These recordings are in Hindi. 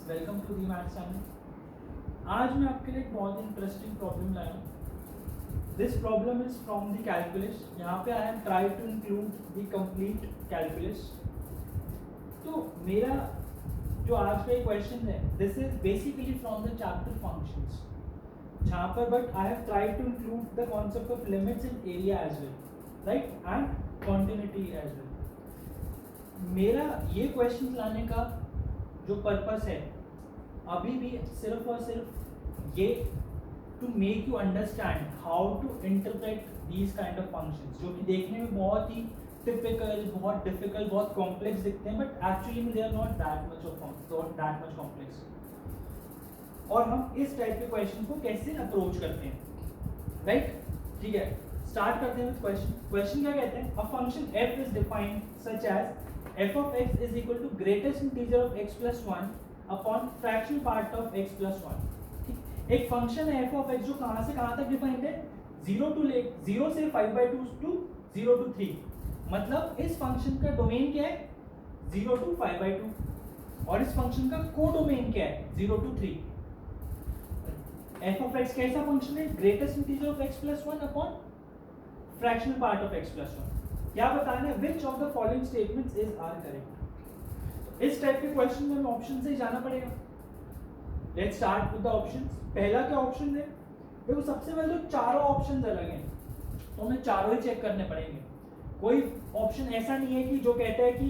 Welcome to the maths channel. आज मैं आपके लिए एक बहुत इंटरेस्टिंग प्रॉब्लम लाया हूँ। This problem is from the calculus. यहाँ पे I am try to include the complete calculus. तो मेरा जो आज का क्वेश्चन है this is basically from the chapter functions, जहाँ पर but I have try to include the concept of limits in area as well, right, and quantity as well. मेरा ये क्वेश्चन लाने का जो पर्पस है अभी भी सिर्फ और सिर्फ ये to make you understand how to interpret these kind of functions, जो कि देखने में बहुत ही टिपिकल, बहुत डिफिकल्ट, बहुत कॉम्प्लेक्स दिखते हैं, बट एक्चुअली में they are not that much complex. और हम इस टाइप के क्वेश्चन को कैसे अप्रोच करते हैं, राइट? ठीक है, स्टार्ट करते हैं विद क्वेश्चन। क्वेश्चन क्या कहते हैं? A function f is defined such as f of x is equal to greatest integer of x plus 1 upon fractional part of x plus 1। ठीक, एक फंक्शन है f of x जो कहाँ से कहाँ तक डिफाइंड है, 0 से 5/2 to 0 to 3। मतलब इस फंक्शन का डोमेन क्या है, 0 to 5/2, और इस फंक्शन का को डोमेन क्या है, 0 to 3। f of x कैसा फंक्शन है, greatest integer of x plus 1 upon fractional part of x plus 1। क्या बताना है, which of the following statements is are correct. इस टाइप के क्वेश्चन में हमें ऑप्शन से ही जाना पड़ेगा। Let's start with the options. पहला क्या ऑप्शन है, देखो सबसे पहले तो चारों ऑप्शंस अलग हैं, तो हमें चारों ही चेक करने पड़ेंगे। कोई ऑप्शन ऐसा नहीं है कि जो कहता है कि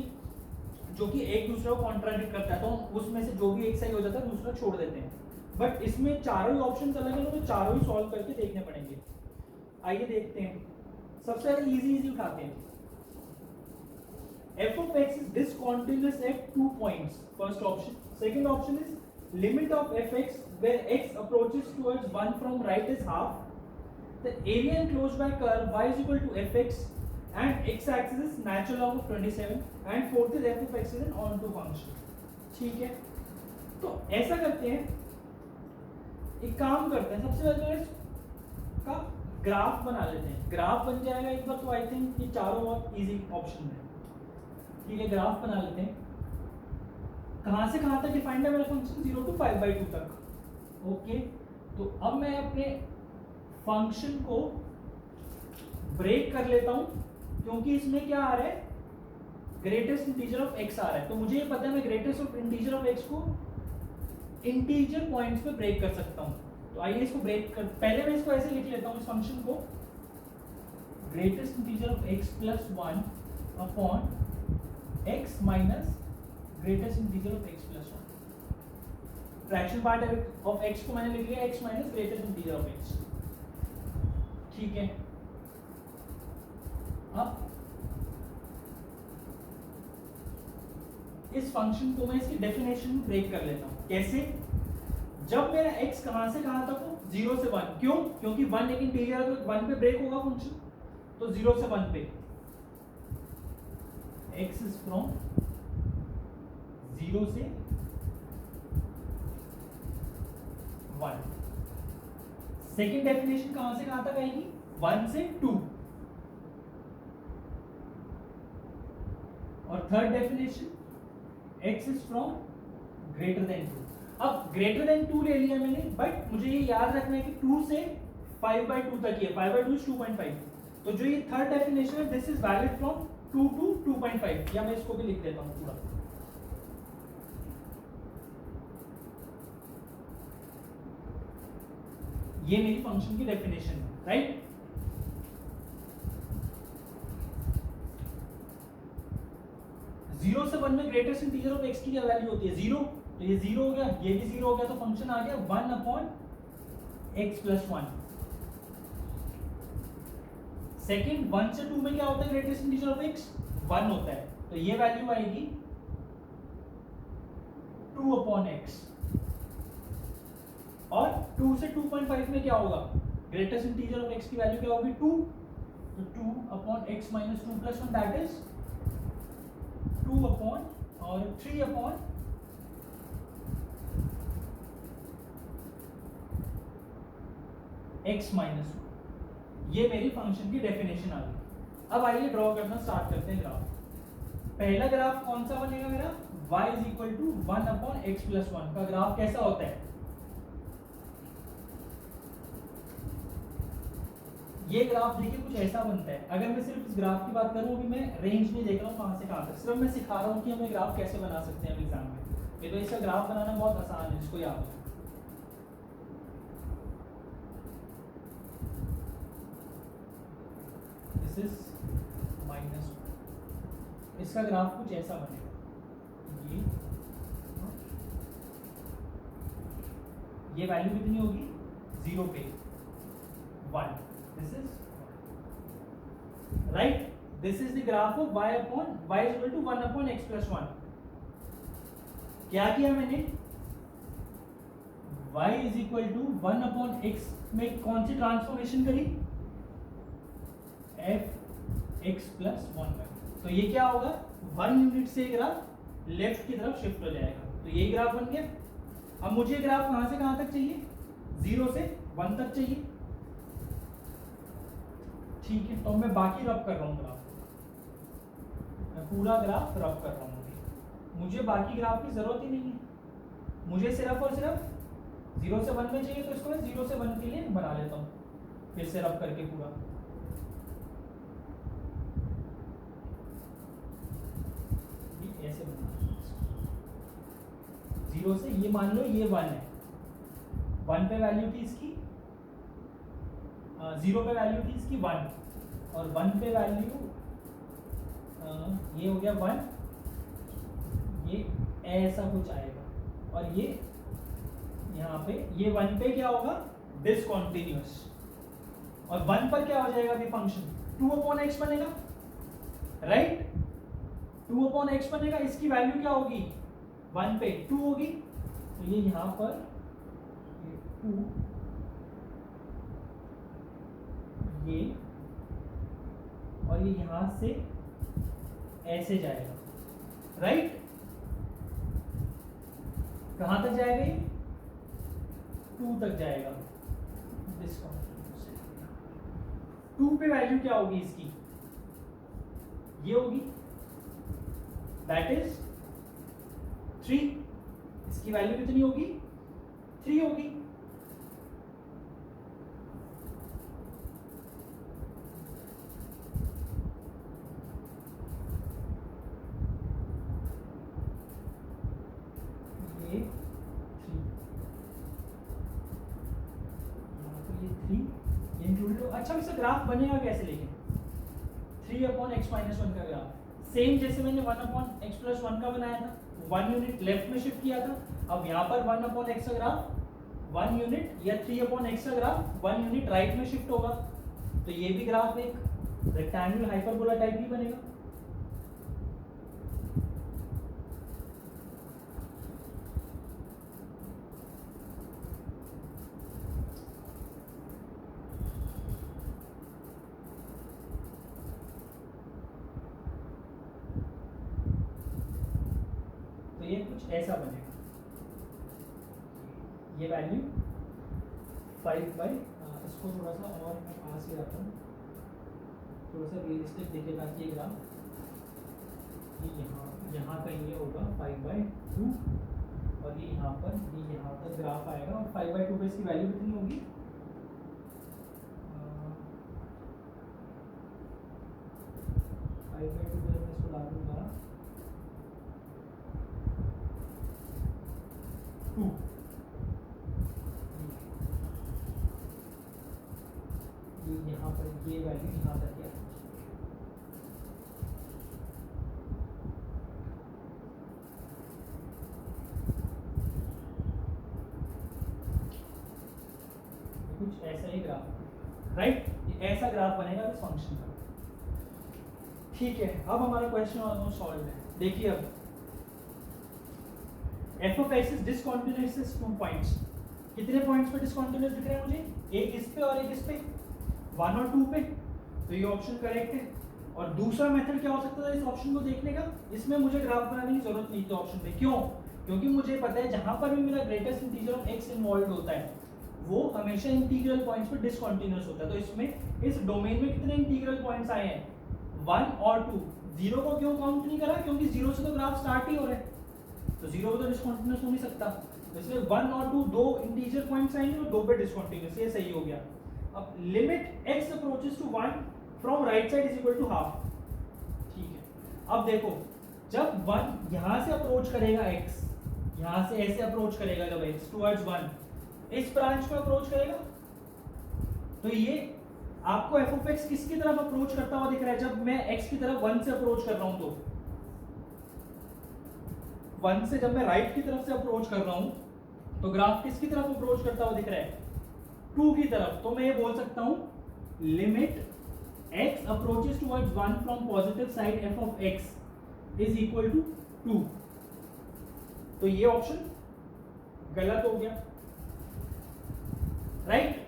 जो कि एक दूसरे को कॉन्ट्राडिक्ट करता है, तो हम उसमें से जो भी एक सही हो जाता है दूसरा छोड़ देते हैं। बट इसमें चारों ही ऑप्शंस अलग हैं, तो चारों ही सॉल्व करके देखने पड़ेंगे। आइए देखते हैं। सबसे पहले इजी उठाते हैं। f of x is discontinuous at 2 points, first option। Second option is limit of fx where x approaches towards 1 from right is half, the area enclosed by curve y is equal to fx and x axis is natural log of 27, and fourth is f of x is an onto function। ठीक है, तो ऐसा करते हैं, एक काम करते हैं, सबसे पहले इसका ग्राफ बना लेते हैं। ग्राफ बन जाएगा एक बार तो आई थिंक ये चारों बहुत इजी ऑप्शन है। ठीक है, ग्राफ बना लेते हैं। कहां से कहां तक डिफाइंड है मेरा फंक्शन, 0 to 5/2 तक। ओके, तो अब मैं अपने फंक्शन को ब्रेक कर लेता हूं, क्योंकि इसमें क्या आ रहा है, ग्रेटेस्ट इंटीजर ऑफ x आ रहा है। तो मुझे ये पता है मैं greatest of integer of x को इंटीजर पॉइंट्स पे ब्रेक कर सकता हूं। तो आइए इसको ब्रेक कर, पहले मैं इसको ऐसे लिख लेता हूं, इस फंक्शन को greatest integer of x plus 1 upon x minus greatest integer of x plus 1। Fraction part of x को मैंने लिख लिया x minus greatest integer of x। ठीक है, अब इस फंक्शन को मैं इसकी डेफिनेशन में ब्रेक कर लेता हूं। कैसे? जब मेरा x कहां से कहां तक हो, 0 से 1। क्यों? क्योंकि 1 एक इंटीजर है तो 1 पे ब्रेक होगा फंक्शन, तो 0 से 1 पे x is from 0 से 1। सेकेंड डेफिनेशन कहां से कहां तक आएगी, 1 से 2। और third definition x is from greater than 2। अब greater than 2 ले लिया मैंने, बट मुझे ये याद रखना है कि 2 से 5/2 तक ही है। 5/2 is 2.5। तो जो ये थर्ड डेफिनेशन है this is valid from 2 to 2.5, या मैं इसको भी लिख देता हूं पूरा। ये मेरी फंक्शन की डेफिनेशन है, राइट? जीरो से 1 में ग्रेटेस्ट इंटीजर ऑफ x की क्या वैल्यू होती है, 0। तो ये 0 हो गया, ये भी 0 हो गया, तो फंक्शन आ गया 1 अपॉन x plus 1। सेकेंड, 1 से 2 में क्या होता है, ग्रेटेस्ट इंटीजर ऑफ x 1 होता है, तो ये वैल्यू आएगी 2 अपॉन x। और 2 से 2.5 में क्या होगा, ग्रेटेस्ट इंटीजर ऑफ x की वैल्यू क्या होगी, 2। तो 2 upon x minus 2 plus 1 that is 2 upon और 3 अपॉन x माइनस 2। ये मेरी फंक्शन की डेफिनेशन आ गई। अब आइए ड्रॉ करना स्टार्ट करते हैं ग्राफ। पहला ग्राफ कौन सा बनेगा मेरा, y is equal to 1/x+1 का ग्राफ कैसा होता है? ये ग्राफ देखिए कुछ ऐसा बनता है। अगर मैं सिर्फ इस ग्राफ की बात करूं, अभी मैं रेंज नहीं देख रहा हूं कहां से कहां तक, सिर्फ मैं सिखा रहा हूं कि हमें ग्राफ कैसे बना सकते हैं एग्जाम में। ये तो इसका ग्राफ बनाना बहुत आसान है, जिसको याद हो। दिस इज -1, इसका ग्राफ कुछ ऐसा बनेगा। ये वैल्यू कितनी होगी? 0 पे 1। This is right. This is the graph of y is equal to 1/x+1. क्या किया मैंने? y is equal to 1/x में कौन सी ट्रांसफॉर्मेशन करी? f(x+1)। तो ये क्या होगा? 1 यूनिट से ग्राफ लेफ्ट की तरफ शिफ्ट हो जाएगा। तो ये ग्राफ बन गया। अब मुझे ग्राफ कहां से कहां तक चाहिए? 0 से 1 तक चाहिए। ठीक है, तो मैं बाकी रब कर रहा हूँ ग्राफ, मैं पूरा ग्राफ रब कर रहा हूँ। मुझे बाकी ग्राफ की जरूरत ही नहीं है, मुझे सिर्फ और सिर्फ 0 से 1 में चाहिए। तो इसको मैं 0 से 1 के लिए बना लेता हूँ फिर से रब करके पूरा। ये ऐसे बना 0 से, ये मान लो ये 1 है, 1 पे वैल्यू थी इसकी, 0 पे वैल्यू थी इसकी 1, और 1 पे वैल्यू ये हो गया 1, ये ऐसा कुछ आएगा। और ये यहाँ पे ये 1 पे क्या होगा? डिसकंटिन्यूअस। और 1 पर क्या हो जाएगा अभी फंक्शन? 2/x बनेगा, राइट? 2/x बनेगा। इसकी वैल्यू क्या होगी? 1 पे 2 होगी। तो ये यहाँ पर 2, ये और ये यहां से ऐसे जाएगा, राइट? कहां तक जाएगा? ये 2 तक जाएगा। 2 पे वैल्यू क्या होगी इसकी? ये होगी, दैट इज 3। इसकी वैल्यू कितनी होगी? 3 होगी। अच्छा, इसका ग्राफ बनेगा कैसे? लेकिन 3/x-1 का ग्राफ सेम जैसे मैंने 1/x+1 का बनाया था, 1 यूनिट लेफ्ट में शिफ्ट किया था। अब यहाँ पर 1/x का ग्राफ 1 यूनिट, या 3/x का ग्राफ 1 यूनिट राइट में शिफ्ट होगा। तो ये भी ग्राफ एक रेक्टेंगुलर हाइपरबोला टाइप ही बनेगा। ये कुछ ऐसा बनेगा। ये वैल्यू 5/, इसको थोड़ा सा और मैं पास ही रखता हूँ, थोड़ा सा रियलिस्टिक दिखे ताकि ये ग्राफ ये यहाँ कहीं ये होगा 5/2, और ये यहाँ पर ये यहाँ तक ग्राफ आएगा। और 5/2 पे इसकी वैल्यू कितनी होगी? 5/2 पे मैं इसको ला दूंगा 2। यहाँ पर ये वैल्यू यहाँ तक है। कुछ ऐसा ही ग्राफ, राइट? ऐसा ग्राफ बनेगा इस फंक्शन का। ठीक है, अब हमारा क्वेश्चन ऑलमोस्ट सॉल्व है। देखिए अब f(x) is discontinuous is 2 points। कितने पॉइंट्स पे डिसकंटिन्यूअस दिख रहे हैं मुझे? एक इस पे और एक इस पे, 1 और 2 पे। तो ये ऑप्शन करेक्ट है। और दूसरा मेथड क्या हो सकता था इस ऑप्शन को देखने का? इसमें मुझे ग्राफ बनाने की जरूरत नहीं थी ऑप्शन पे। क्यों? क्योंकि मुझे पता है जहां पर भी मेरा greatest integer of x involve होता है वो हमेशा इंटीग्रल पॉइंट्स पे डिसकंटिन्यूअस होता है। तो इसमें इस डोमेन में कितने इंटीग्रल पॉइंट्स आए हैं? 1 और 2। 0 को क्यों काउंट नहीं करा? क्योंकि 0 से तो ग्राफ स्टार्ट ही हो रहा है। तो 0 पे तो डिसकंटिन्यूअस हो नहीं सकता, तो इसलिए 1 और 2 दो इंटीजर पॉइंट्स आएंगे और 2 पे डिसकंटिन्यूअस, ये सही हो गया। अब limit x approaches to 1 from right side is equal to half, ठीक है। अब देखो जब 1 यहां से अप्रोच करेगा x, यहां से ऐसे अप्रोच करेगा जब x टुवर्ड्स 1 इस ब्रांच में अप्रोच करेगा, तो ये आपको f ऑफ x किसकी तरफ अप्रोच करता हुआ दिख रहा है? जब मैं x की तरफ 1 से अप्रोच कर रहा हूं, तो 1 से जब मैं राइट की तरफ से अप्रोच कर रहा हूं, तो ग्राफ किसकी तरफ अप्रोच करता हुआ दिख रहा है? 2 की तरफ। तो मैं ये बोल सकता हूं limit x approaches towards 1 from positive side f of x is equal to 2। तो ये ऑप्शन गलत हो गया, राइट?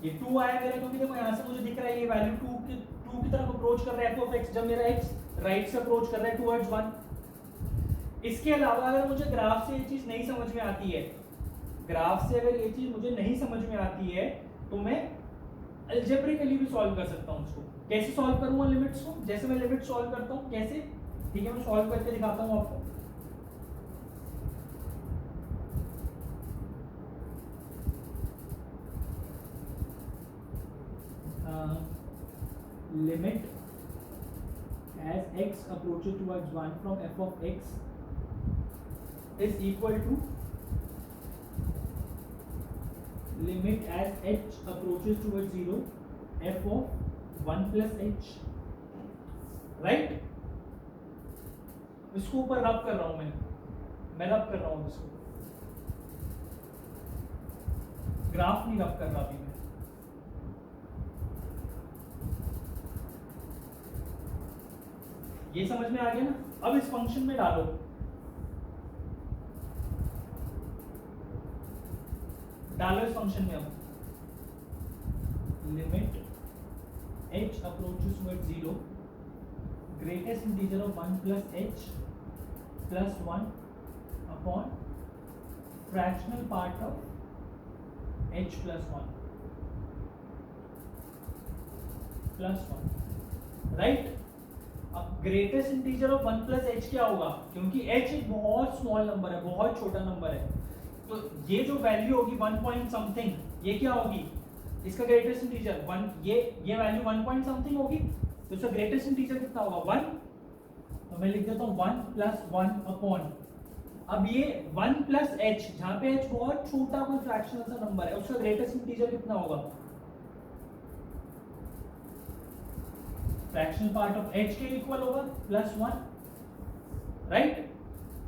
ये 2 आया मेरा, क्योंकि देखो यहां से मुझे दिख रहा है ये वैल्यू 2 की तरफ अप्रोच कर रहा है f ऑफ x, जब मेरा x राइट से अप्रोच कर रहा है टुवर्ड्स 1। इसके अलावा अगर मुझे ग्राफ से ये चीज नहीं समझ में आती है, ग्राफ से अगर ये चीज मुझे नहीं समझ में आती है, तो मैं अलजेब्रिकली भी सॉल्व कर सकता हूं इसको। कैसे सॉल्व करूंगा लिमिट्स को? जैसे मैं लिमिट सॉल्व करता हूं, कैसे, ठीक है, मैं सॉल्व करके दिखाता हूं आपको। Limit as x approaches towards 1 from f of x is equal to limit as h approaches towards 0 f of 1 plus h, right? इसको ऊपर रब कर रहा हूं मैं रब कर रहा हूं इसको, ग्राफ नहीं रब कर रहा अभी मैं। ये समझ में आ गया ना? अब इस फंक्शन में डालो, इस फंक्शन में अब limit h approaches towards 0 greatest integer of 1 plus h plus 1 upon fractional part of h plus 1 plus 1, right? अब greatest integer of 1 plus h क्या होगा? क्योंकि h एक बहुत स्मॉल नंबर है, बहुत छोटा नंबर है, तो ये जो वैल्यू होगी 1 पॉइंट समथिंग, ये क्या होगी? इसका ग्रेटेस्ट इंटीजर 1, ये वैल्यू 1 पॉइंट समथिंग होगी, तो इसका ग्रेटेस्ट इंटीजर कितना होगा? 1। तो मैं लिख देता हूँ 1 प्लस 1 अपॉन, अब ये 1 प्लस h, जहां पे h बहुत छोटा कोई फ्रैक्शनल सा नंबर है, उसका ग्रेटेस्ट इंटीजर कितना होगा? फ्रैक्शनल पार्ट ऑफ h के इक्वल होगा प्लस 1, राइट?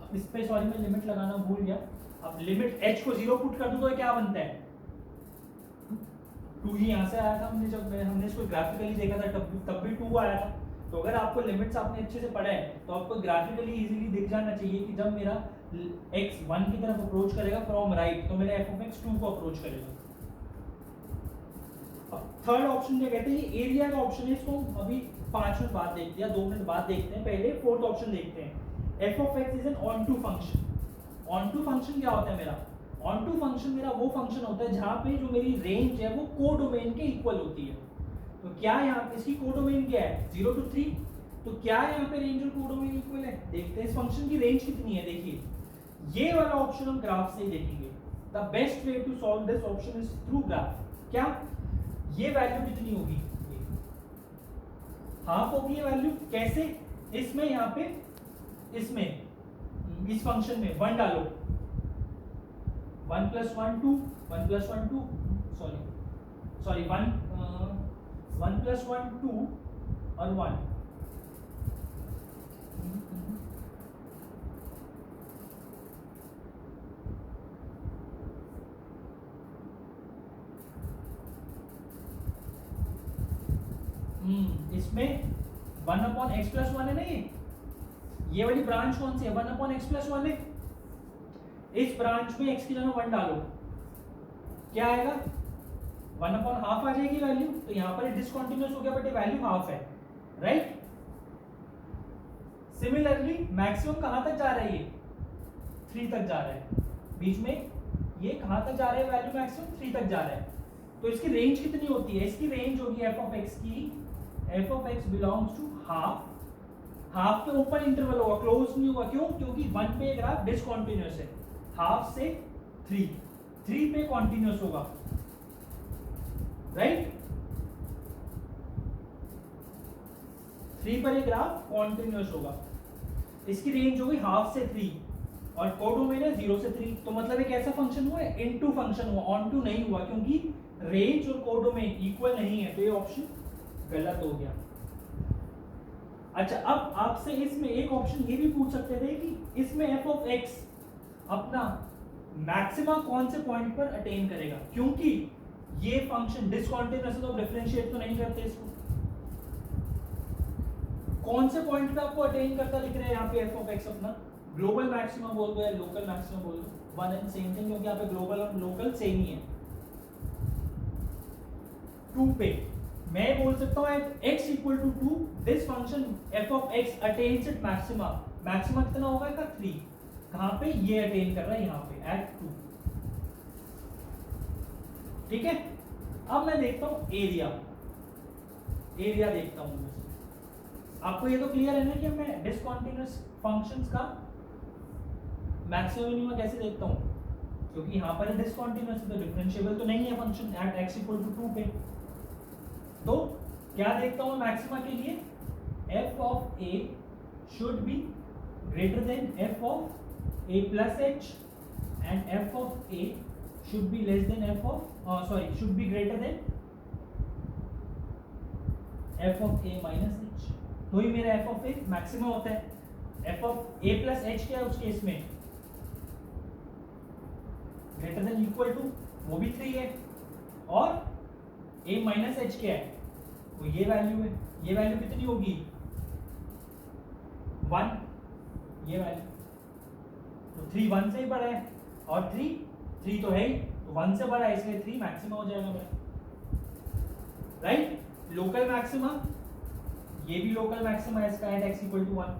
अब इस पे सॉरी मैं लिमिट लगाना भूल गया। अब लिमिट h को 0 पुट कर दूं तो क्या बनता है? 2 ही यहां से आया था, हमने इसको ग्राफिकली देखा था, तब भी 2 आया था। तो अगर आपको लिमिट्स आपने अच्छे से पढ़ा है, तो आपको ग्राफिकली इजीली दिख जाना चाहिए कि जब मेरा x 1 की तरफ अप्रोच करेगा फ्रॉम राइट, तो मेरा f of x 2 को अप्रोच करेगा। अब थर्ड ऑप्शन क्या कहते हैं? ये एरिया का ऑप्शन है, इसको अभी 5 मिनट बाद देखते हैं, 2 मिनट बाद देखते हैं। पहले फोर्थ ऑप्शन देखते हैं। f of x is an onto function. Onto function क्या होता है मेरा? ऑन टू फंक्शन मेरा वो फंक्शन होता है जहां पे जो मेरी रेंज है वो कोडोमेन के इक्वल होती है। तो क्या यहाँ पे इसकी कोडोमेन क्या है? 0 to 3। तो क्या यहाँ पे रेंज और कोडोमेन इक्वल है? देखते हैं इस फंक्शन की रेंज कितनी है। देखिए ये वाला ऑप्शन हम ग्राफ से ही देखेंगे। The best way to solve this option is through graph. क्या ये वैल्यू कितनी होगी? हाफ होगी ये वैल्यू। कैसे? इसमें यहाँ पे इसमें इस फंक्शन में 1 डालो, 1 plus 1 2, 1 plus 1 2, सॉरी 1 plus 1 2 और 1। इसमें 1 upon x plus 1 है ना। ये वाली ब्रांच कौन सी है? 1 upon x plus 1 है। इस ब्रांच में x की जगह 1 डालो, क्या आएगा? 1 upon हाफ आ जाएगी वैल्यू। तो यहाँ पर डिसकंटिन्यूअस हो गया बट वैल्यू हाफ है, राइट? सिमिलरली मैक्सिमम कहां तक जा रहा है? ये 3 तक जा रहा है। बीच में ये कहां तक जा रहा है? वैल्यू मैक्सिमम 3 तक जा रहा है। तो इसकी रेंज कितनी होती है? इसकी रेंज होगी f of x की, f of x belongs to half half पे ओपन इंटरवल होगा, क्लोज नहीं होगा। क्यों? क्योंकि 1 पे ग्राफ डिसकंटीन्यूअस है, हाफ से 3 पे कॉन्टिन्यूअस होगा, राइट? 3 पर ये ग्राफ कॉन्टिन्यूअस होगा। इसकी रेंज होगी हाफ से 3 और कोडोमेन है 0 से 3। तो मतलब एक ऐसा फंक्शन हुआ है, इनटू फंक्शन हुआ, ऑन टू नहीं हुआ, क्योंकि रेंज और कोडोमेन इक्वल नहीं है। तो ये ऑप्शन गलत हो गया। अच्छा, अब आपसे इसमें एक ऑप्शन ये भी पूछ सकते थे कि इसमें एफ ऑफ एक्स अपना मैक्सिमा कौन से पॉइंट पर अटेन करेगा, क्योंकि ये फंक्शन डिसकंटीन्यूअस है तो डिफरेंशिएट तो नहीं करते इसको। कौन से पॉइंट पे आपको अटेन करता दिख रहा है यहाँ पे एफ ऑफ एक्स अपना? ग्लोबल मैक्सिमा बोल दो या लोकल मैक्सिमा बोल दो, वन एंड सेम थिंग, क्योंकि यहाँ पे ग्लोबल और लोकल सेम ही है। 2 पे मैं बोल सकता हूँ x equal to 2, this function f of x attains it maxima. Maxima कितना होगा इसका? 3। कहाँ पे? ये अटेन कर रहा है यहाँ पे एट 2। ठीक है, अब मैं देखता हूँ एरिया देखता हूँ। आपको ये तो क्लियर है ना कि मैं डिसकंटीन्यूअस फंक्शंस का मैक्सिमम मिनिमम कैसे देखता हूँ, क्योंकि यहाँ पर डिसकंटीन्यूअस है तो डिफरेंशिएबल तो नहीं है function at x equal to 2 पे। तो क्या देखता हूँ मैक्सिमा के लिए? f of a should be greater than f of a plus h and f of a should be less than f of should be greater than f of a minus h। तो ही मेरा f ऑफ a मैक्सिमा होता है। f of a plus h क्या है उस केस में? ग्रेटर देन इक्वल टू, वो भी 3 है, और a माइनस h क्या है? वो ये वैल्यू है। ये वैल्यू कितनी होगी? 1, ये वैल्यू। तो 3 1 से ही बड़ा है, और 3 तो है ही, तो 1 से बड़ा है, इसलिए 3 मैक्सिमा हो जाएगा मेरा, राइट? लोकल मैक्सिमा, ये भी लोकल मैक्सिमा है इसका at x equal to 1।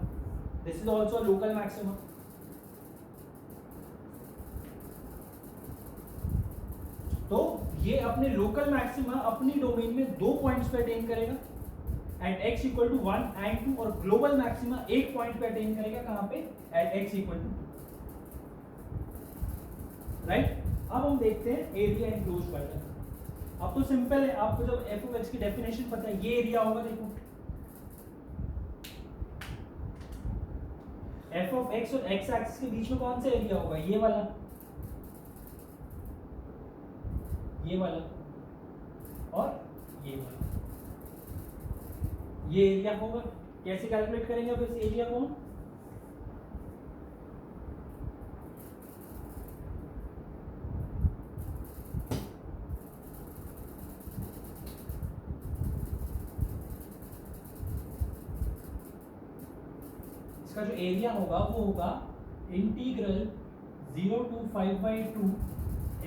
This is also a local maxima. तो ये अपने लोकल मैक्सिमा अपनी डोमेन में 2 पॉइंट्स पे अटेन करेगा at x equal to 1 and 2, और ग्लोबल मैक्सिमा एक पॉइंट पे अटेन करेगा, कहां पे? At x equal to 2, right? अब हम देखते हैं एरिया एनक्लोज्ड बाय द। अब तो सिंपल है, आपको जब f ऑफ x की डेफिनेशन पता है, ये एरिया होगा, देखो f ऑफ x और x एक्सिस के बीच में कौन सा एरिया होगा? ये वाला और ये वाला, ये एरिया होगा। कैसे कैलकुलेट करेंगे अब इस एरिया को? इसका जो एरिया होगा वो होगा integral 0 to 5/2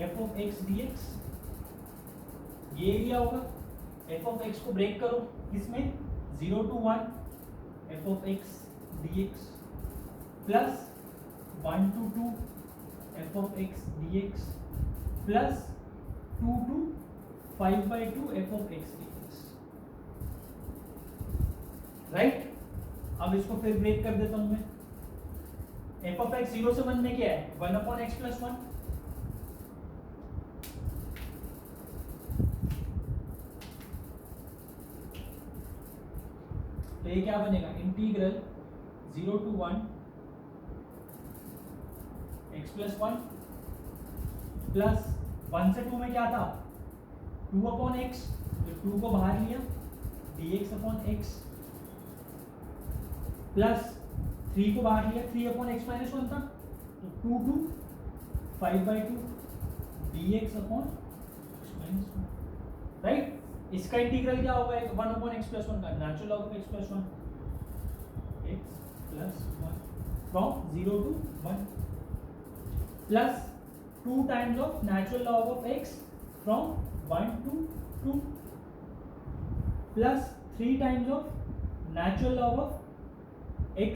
f of x dx। ये एरिया होगा। f of x को ब्रेक करो, इसमें 0 to 1 f of x dx plus 1 to 2 f of x dx plus 2 to 5/2 f of x dx, right? अब इसको फिर ब्रेक कर देता हूं मैं। f of x 0 से 1 में क्या है? 1/x plus 1। तो ये क्या बनेगा? Integral 0 to 1 x plus 1 plus 1 से 2 में क्या था? 2/x, तो 2 को बाहर लिया, dx/x प्लस 3 को बाहर लिया, 3/x माइनस 1 था, तो 2 to 5/2 dx/x माइनस 1, राइट? इसका इंटीग्रल क्या होगा? 1/x प्लस 1 का natural log of x plus 1, x plus 1 from 0 to 1 plus 2 times of natural log of x from 1 to 2 plus 3 times of natural log of x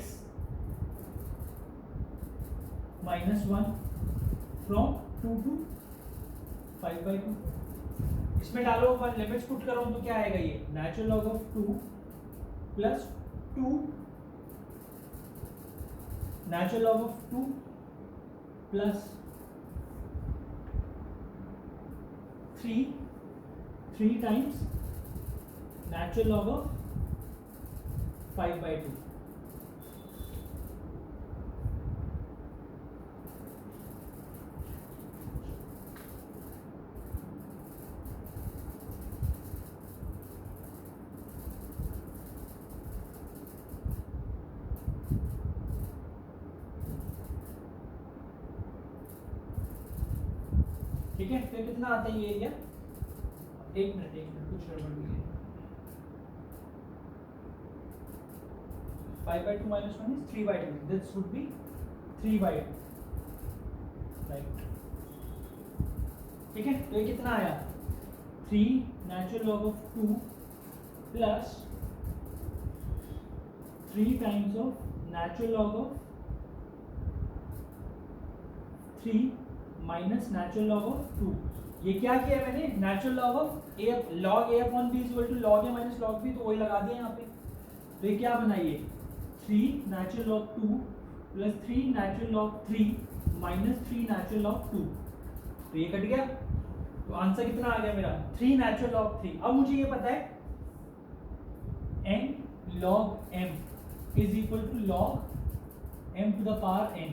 minus 1 from 2 to 5/2। इसमें डालो, लिमिट्स पुट करो तो क्या आएगा? ये natural log of 2 plus 2 natural log of 2 plus 3 times natural log of 5/2. ठीक है, फिर कितना आता है ये एरिया? एक मिनट कुछ गड़बड़ हुई है। 5/2 minus 1 is 3/2. This would be 3/2. Right, ठीक है, तो ये कितना आया? 3 natural log of 2 plus 3 times of natural log of 3 minus natural log of 2. ये क्या किया मैंने? Natural log of a log a upon b equal to log a minus log b, तो वही लगा दिया यहाँ पे। तो ये क्या बनाइए? 3 natural log 2 plus 3 natural log 3 minus 3 natural log 2, तो ये कट गया। तो आंसर कितना आ गया मेरा? 3 नेचुरल लॉग 3। अब मुझे ये पता है n log m is equal to log m to the power n।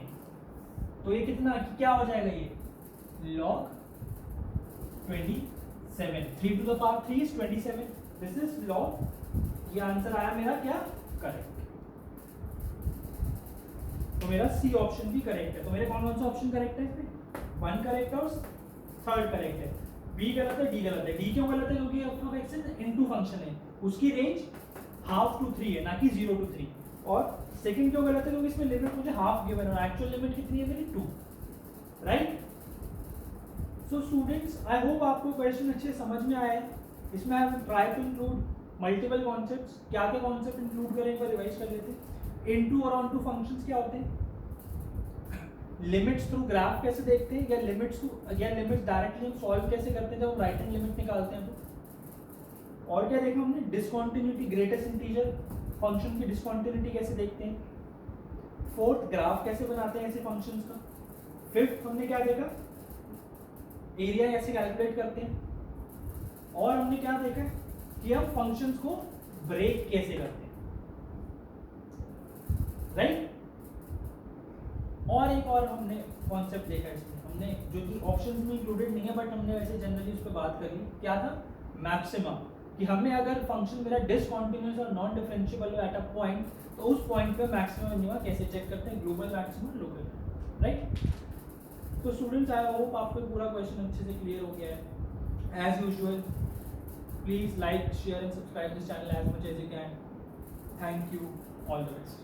तो ये कितना क्या हो जाएगा? ये log 27, 3 to the power 3 is 27, this is log, ये आंसर आया मेरा क्या? करेक्ट। तो मेरा सी ऑप्शन भी करेक्ट है। तो मेरे कौन कौन सा ऑप्शन करेक्ट है इसमें? 1 करेक्ट है और 3rd करेक्ट है। बी गलत है, डी गलत है। डी क्यों गलत है? क्योंकि f of x into function है, उसकी रेंज 1/2 to 3 है, ना कि 0 to 3। और सेकंड क्यों गलत है? क्योंकि इसमें लिमिट मुझे हाफ गिवन है, एक्चुअल लिमिट कितनी है मेरी? 2, right. So students, I hope आपको क्वेश्चन अच्छे समझ में आया है। इसमें I try to include multiple concepts. क्या क्या कॉन्सेप्ट इंक्लूड करें, एक बार रिवाइज कर लेते हैं। इनटू और ऑनटू फंक्शंस क्या होते हैं? लिमिट्स थ्रू ग्राफ कैसे देखते हैं, या लिमिट्स डायरेक्टली हम सॉल्व कैसे करते हैं जब हम राइट हैंड लिमिट निकालते हैं तो। और क्या देखा हमने? डिसकंटिन्यूटी, ग्रेटेस्ट इंटीजर फंक्शन की डिसकंटिन्यूटी कैसे देखते हैं। 4th, ग्राफ कैसे बनाते हैं ऐसे फंक्शंस का। 5th हमने क्या देखा? एरिया कैसे कैलकुलेट करते हैं। और हमने क्या देखा कि हम फंक्शंस को ब्रेक कैसे करते हैं, राइट। और एक और हमने कॉन्सेप्ट देखा इसमें, हमने जो कि ऑप्शंस में इंक्लूडेड नहीं है बट हमने वैसे जनरली उस पर बात करी। क्या था? मैक्सिमा, कि हमें अगर फंक्शन मेरा डिसकंटीन्यूअस और non differentiable at a point, तो उस पॉइंट पे मैक्सिमम मिनिमा कैसे चेक करते हैं? Global maximum, local, right. तो स्टूडेंट्स, आई होप आपको पूरा क्वेश्चन अच्छे से क्लियर हो गया है। As usual, please like, share and subscribe this channel as much as you can. Thank you, all the best.